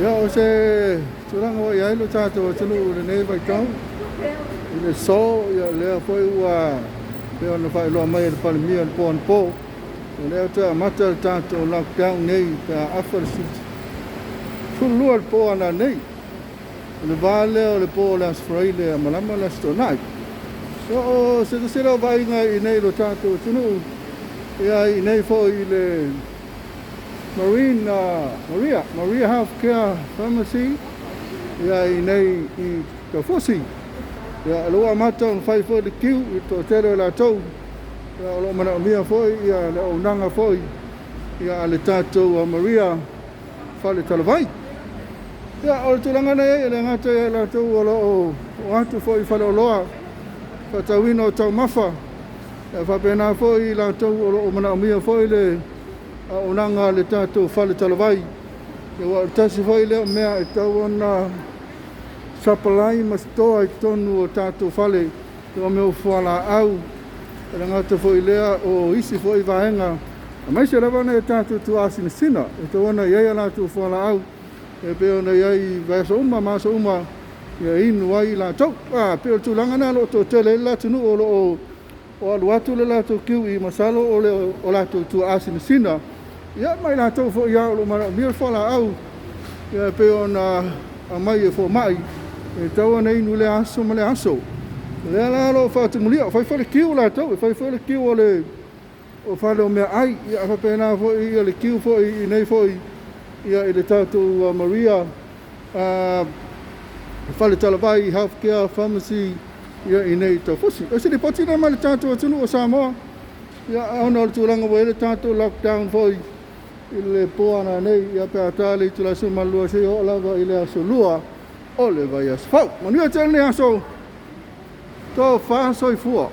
ia o se tulaga ua iai lo tatou atunuu lenei vaitau i le so ia lea foi ua pea ona faailoa mai e le palemia le poanapo o lea te amata le tatou lockdown nei pea afa le tululua le po ana nei o le vale o le po o le asofara'i le amalama le asitona'i o se tasila o vaaiga i nei lo tatou atunuu ia i nei fo'i i le Maria Healthcare Pharmacy ia i nei i Tafosi ia e loa amata ona fai foi le kiu i toʻatele o latou ia o loo manaʻomia foi ia le aunaga foi ia a le tatou Maria fale talavai ia o le tulaga nei ai e le agata ia latou o loo o atu foi faleoloa faatauina o taumafa ia faapena foi i latou o loo manaʻomia foi le aunaga le tatou fale talavai ia ua o le tasi foi lea mea e tau ona sapalai ma stoa i tonu o tatou fale ia me o fualaau e le agata foi lea o isi foi vaega a maise lava ona e tatou tuasinasina e tau ona iai a latou fualaau e pe ona iai vaesa uma masa uma ia inu ai latou pe o le tulaga na loo toʻatele le latunuu o loo o alu atu le latou kiu i masalo o latou tuasinasina ia mai latou foʻi ia o loo manaʻomia le fualaau ia pe ona amai e fomaʻi e tau ana inu le aso ma le aso lea la loo faatumulia o faifale kiu latou e faifale kiu o fale o mea ai ia faapena foʻi ia le kiu foʻi i nei foʻi ia i le tatou Maria fale talavai Healthcare Pharmacy ia i nei Tafosi o se le poti na mai le tatou atunuu o Samoa ia ona o le tulaga ua le tatou lockdown foʻi i le po ana nei ia pe ata le tulasu malua se o lava i le aso lua o le vai asfau manuia tele ne aso to fa soifua